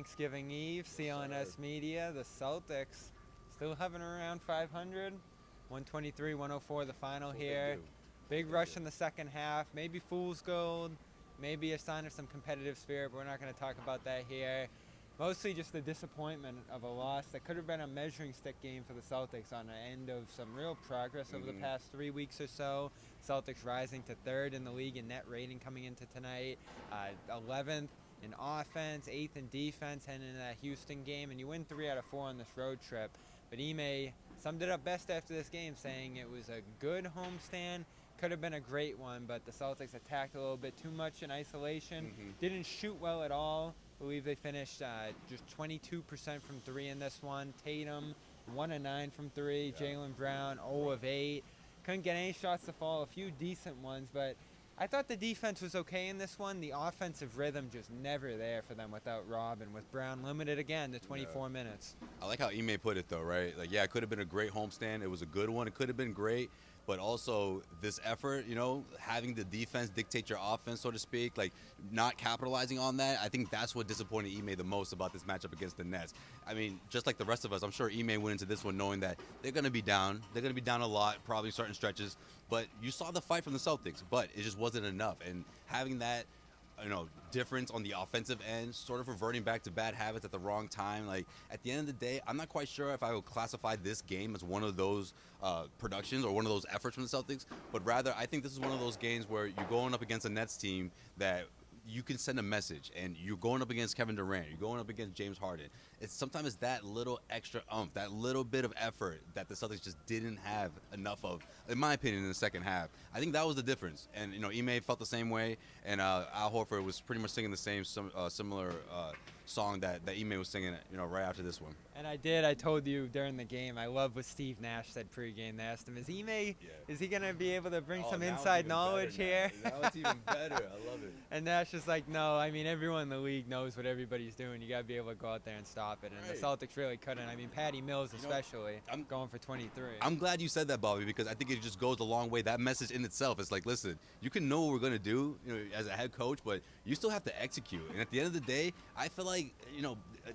Thanksgiving Eve, CLNS Media, the Celtics still hovering around 500. 123, 104 the final here. Big rush in the second half, maybe fool's gold, maybe a sign of some competitive spirit, but we're not going to talk about that here. Mostly just the disappointment of a loss that could have been a measuring stick game for the Celtics on the end of some real progress over the past 3 weeks or so. Celtics rising to third in the league in net rating coming into tonight, 11th in offense, 8th in defense, and in that Houston game, and you win 3 out of 4 on this road trip. But Ime summed it up best after this game, saying it was a good homestand. Could have been a great one, but the Celtics attacked a little bit too much in isolation. Didn't shoot well at all. I believe they finished just 22% from 3 in this one. Tatum, 1 of 9 from 3. Yeah. Jaylen Brown, 0 of 8. Couldn't get any shots to fall, a few decent ones, but I thought the defense was okay in this one. The offensive rhythm just never there for them without Rob, and with Brown limited again to 24 minutes. I like how Ime put it, though, right? Like, yeah, it could have been a great homestand. It was a good one. It could have been great. But also this effort, having the defense dictate your offense, so to speak, like not capitalizing on that, I think that's what disappointed Ime the most about this matchup against the Nets. I mean, just like the rest of us, I'm sure Ime went into this one knowing that they're going to be down. They're going to be down a lot, probably certain stretches. But you saw the fight from the Celtics, but it just wasn't enough. And having that difference on the offensive end, sort of reverting back to bad habits at the wrong time. Like, at the end of the day, I'm not quite sure if I would classify this game as one of those productions or one of those efforts from the Celtics, but rather I think this is one of those games where you're going up against a Nets team that you can send a message, and you're going up against Kevin Durant, you're going up against James Harden. Sometimes that little extra that little bit of effort that the Celtics just didn't have enough of, in my opinion, in the second half. I think that was the difference. And, Ime felt the same way, and Al Horford was pretty much singing the same similar song that Ime was singing, right after this one. And I told you during the game, I love what Steve Nash said pregame. They asked him, is he going to be able to bring some inside knowledge here? Now it's even better. I love it. And Nash is like, no, I mean, everyone in the league knows what everybody's doing. You got to be able to go out there and stop it. And the Celtics really couldn't. I mean, Patty Mills especially, I'm going for 23. I'm glad you said that, Bobby, because I think it just goes a long way. That message in itself is like, listen, you can know what we're going to do as a head coach, but you still have to execute. And at the end of the day, I feel like,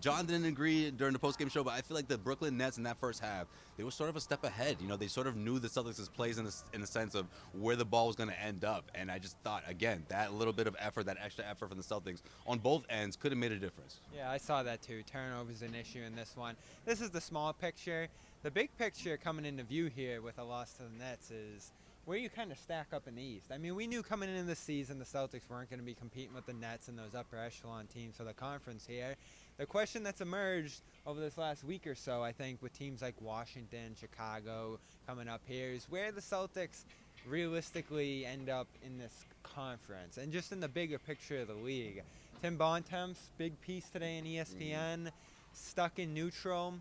John didn't agree during the postgame show, but I feel like the Brooklyn Nets in that first half, they were sort of a step ahead. They sort of knew the Celtics' plays in the sense of where the ball was going to end up. And I just thought, again, that little bit of effort, that extra effort from the Celtics on both ends could have made a difference. Yeah, I saw that too. Turnovers an issue in this one. This is the small picture. The big picture coming into view here with a loss to the Nets is where you kind of stack up in the East. I mean, we knew coming into the season the Celtics weren't going to be competing with the Nets and those upper echelon teams for the conference here. The question that's emerged over this last week or so, I think, with teams like Washington, Chicago coming up here, is where the Celtics realistically end up in this conference and just in the bigger picture of the league. Tim Bontemps, big piece today in ESPN, stuck in neutral.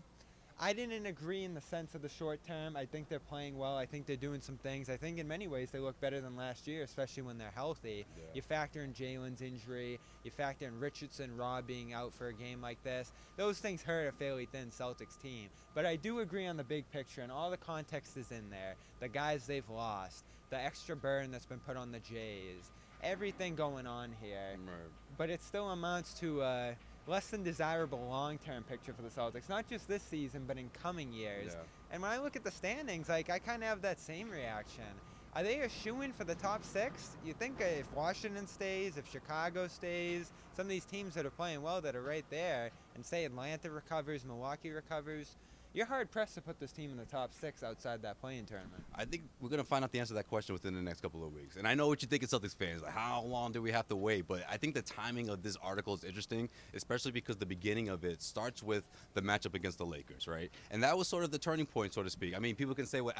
I didn't agree in the sense of the short term. I think they're playing well. I think they're doing some things. I think in many ways they look better than last year, especially when they're healthy. Yeah. You factor in Jaylen's injury. You factor in Richardson, Rob being out for a game like this. Those things hurt a fairly thin Celtics team. But I do agree on the big picture, and all the context is in there. The guys they've lost, the extra burden that's been put on the Jays, everything going on here. Right. But it still amounts to less than desirable long-term picture for the Celtics, not just this season, but in coming years. Yeah. And when I look at the standings, I kind of have that same reaction. Are they a shoo-in for the top 6? You think if Washington stays, if Chicago stays, some of these teams that are playing well that are right there, and say Atlanta recovers, Milwaukee recovers, you're hard-pressed to put this team in the top 6 outside that play-in tournament. I think we're going to find out the answer to that question within the next couple of weeks. And I know what you think as Celtics fans. Like, how long do we have to wait? But I think the timing of this article is interesting, especially because the beginning of it starts with the matchup against the Lakers, right? And that was sort of the turning point, so to speak. I mean, people can say what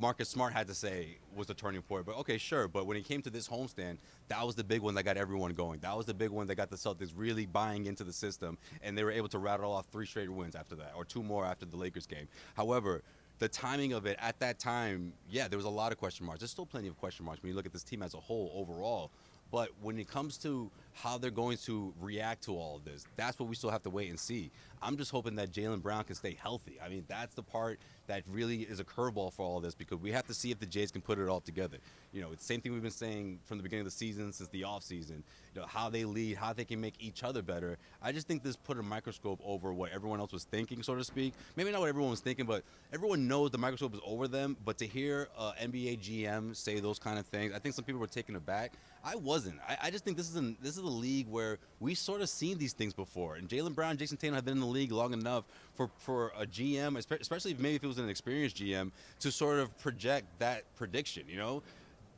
Marcus Smart had to say was the turning point. But, okay, sure. But when it came to this homestand, that was the big one that got everyone going. That was the big one that got the Celtics really buying into the system. And they were able to rattle off 3 straight wins after that, or 2 more after the Lakers game. However, the timing of it at that time, yeah, there was a lot of question marks. There's still plenty of question marks when you look at this team as a whole overall. But when it comes to how they're going to react to all of this, that's what we still have to wait and see. I'm just hoping that Jaylen Brown can stay healthy. I mean, that's the part that really is a curveball for all of this, because we have to see if the Jays can put it all together. You know, it's the same thing we've been saying from the beginning of the season, since the offseason. You know, how they lead, how they can make each other better. I just think this put a microscope over what everyone else was thinking, so to speak. Maybe not what everyone was thinking, but everyone knows the microscope is over them. But to hear NBA GM say those kind of things, I think some people were taken aback. I wasn't. I just think this is a league where we sort of seen these things before. And Jaylen Brown, Jayson Tatum have been in the league long enough for a GM, especially maybe if it was an experienced GM, to sort of project that prediction, you know?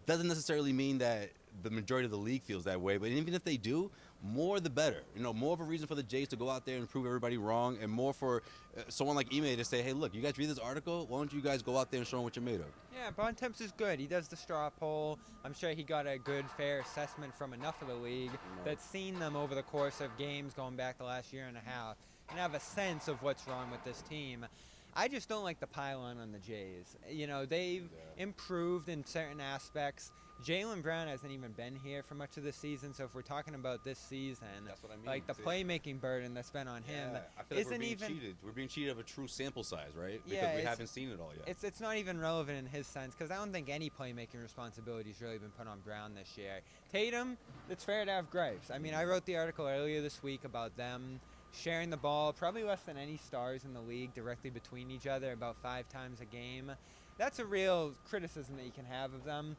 Doesn't necessarily mean that the majority of the league feels that way, but even if they do, more the better. You know, more of a reason for the Jays to go out there and prove everybody wrong, and more for someone like Ime to say, hey, look, you guys read this article? Why don't you guys go out there and show them what you're made of? Yeah, Bontemps is good. He does the straw poll. I'm sure he got a good, fair assessment from enough of the league that's seen them over the course of games going back the last year and a half and have a sense of what's wrong with this team. I just don't like the pile-on the Jays. You know, they've improved in certain aspects. Jaylen Brown hasn't even been here for much of the season, so if we're talking about this season, that's what I mean. like the playmaking burden that's been on him I feel like isn't even cheated. We're being cheated of a true sample size, right? Because Yeah, we haven't seen it all yet. It's not even relevant in his sense, because I don't think any playmaking responsibility has really been put on Brown this year. Tatum, it's fair to have gripes. I mean, I wrote the article earlier this week about them sharing the ball probably less than any stars in the league directly between each other, about 5 times a game. That's a real criticism that you can have of them.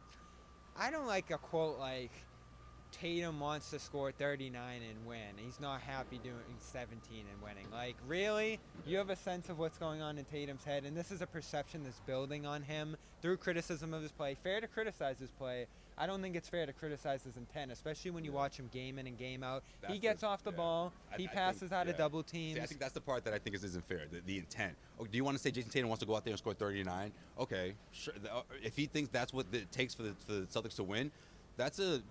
I don't like a quote like, Tatum wants to score 39 and win. He's not happy doing 17 and winning. Like, really? You have a sense of what's going on in Tatum's head, and this is a perception that's building on him through criticism of his play. Fair to criticize his play. I don't think it's fair to criticize his intent, especially when you watch him game in and game out. He gets off the ball. He passes out of double teams. See, I think that's the part that I think isn't fair, the intent. Oh, do you want to say Jayson Tatum wants to go out there and score 39? Okay, sure. If he thinks that's what it takes for the Celtics to win, that's an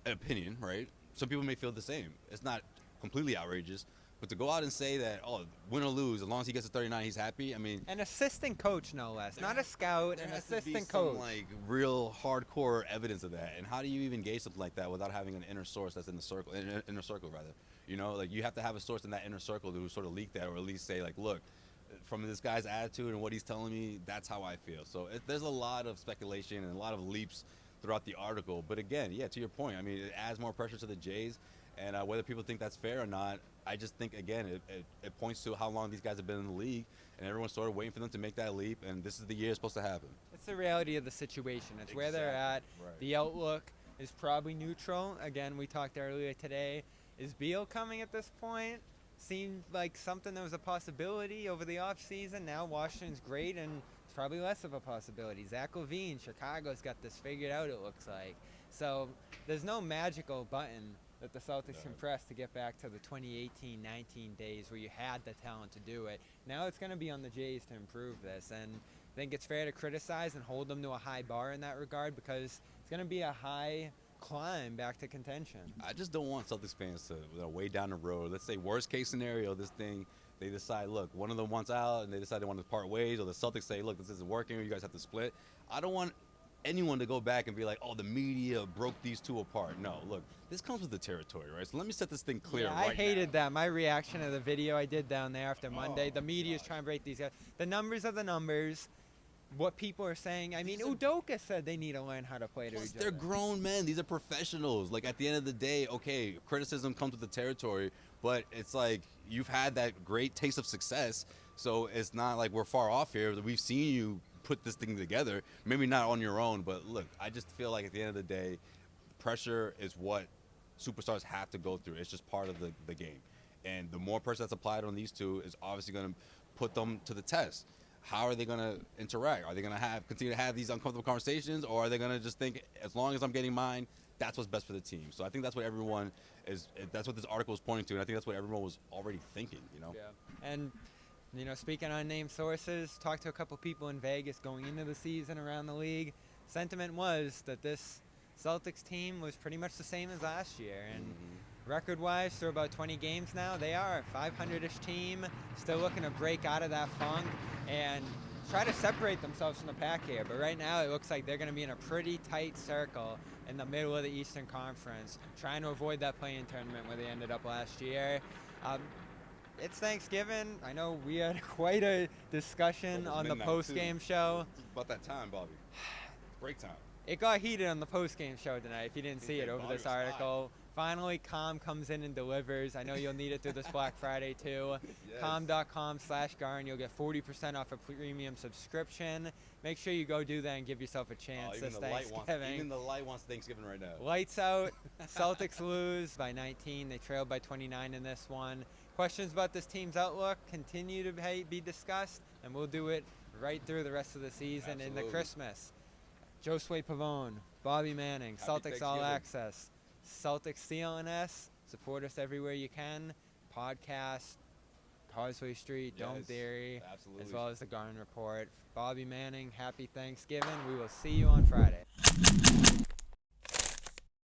opinion, right? Some people may feel the same. It's not completely outrageous. But to go out and say that, oh, win or lose, as long as he gets to 39, he's happy. I mean, an assistant coach, no less, not a scout, an assistant coach. Like real hardcore evidence of that. And how do you even gauge something like that without having an inner source that's in the circle, inner circle rather? You know, like you have to have a source in that inner circle to sort of leak that, or at least say like, look, from this guy's attitude and what he's telling me, that's how I feel. So there's a lot of speculation and a lot of leaps throughout the article. But again, yeah, to your point, I mean, it adds more pressure to the Jays. And whether people think that's fair or not, I just think, again, it points to how long these guys have been in the league, and everyone's sort of waiting for them to make that leap, and this is the year it's supposed to happen. It's the reality of the situation. It's where they're at. Right. The outlook is probably neutral. Again, we talked earlier today. Is Beal coming at this point? Seemed like something that was a possibility over the offseason. Now Washington's great, and it's probably less of a possibility. Zach LaVine, Chicago's got this figured out, it looks like. So there's no magical button that the Celtics can press to get back to the 2018-19 days where you had the talent to do it. Now it's going to be on the Jays to improve this, and I think it's fair to criticize and hold them to a high bar in that regard, because it's going to be a high climb back to contention. I just don't want Celtics fans to way down the road. Let's say worst case scenario, this thing, they decide, look, one of them wants out and they decide they want to part ways, or the Celtics say, look, this isn't working, or you guys have to split. I don't want anyone to go back and be like, oh, the media broke these two apart. No, look, this comes with the territory, right? So let me set this thing clear right now. I hated that. My reaction to the video I did down there after Monday, the media's trying to break these guys. The numbers are the numbers. What people are saying, I mean, Udoka said they need to learn how to play to each other. They're grown men. These are professionals. Like, at the end of the day, okay, criticism comes with the territory, but it's like you've had that great taste of success, so it's not like we're far off here. We've seen you put this thing together, maybe not on your own, but look, I just feel like at the end of the day, pressure is what superstars have to go through. It's just part of the game. And the more pressure that's applied on these two is obviously going to put them to the test. How are they going to interact? Are they going to continue to have these uncomfortable conversations, or are they going to just think, as long as I'm getting mine, that's what's best for the team? So I think that's what everyone that's what this article is pointing to, and I think that's what everyone was already thinking, you know? Yeah. And, you know, speaking on named sources, talked to a couple people in Vegas going into the season around the league. Sentiment was that this Celtics team was pretty much the same as last year. And record-wise, through about 20 games now, they are a 500-ish team, still looking to break out of that funk. And try to separate themselves from the pack here. But right now, it looks like they're going to be in a pretty tight circle in the middle of the Eastern Conference, trying to avoid that play-in tournament where they ended up last year. It's Thanksgiving. I know we had quite a discussion on the post-game show. It's about that time, Bobby. Break time. It got heated on the post-game show tonight, if you didn't see it over this article. Finally, Calm comes in and delivers. I know you'll need it through this Black Friday, too. Yes. Calm.com/Garn. You'll get 40% off a premium subscription. Make sure you go do that and give yourself a chance this Thanksgiving. Even the light wants Thanksgiving right now. Lights out. Celtics lose by 19. They trailed by 29 in this one. Questions about this team's outlook continue to be discussed, and we'll do it right through the rest of the season into Christmas. Josue Pavon, Bobby Manning, Celtics All Access, Celtics CLNS. Support us everywhere you can. Podcast, Causeway Street, Dome Theory, as well as the Garden Report. Bobby Manning, happy Thanksgiving. We will see you on Friday.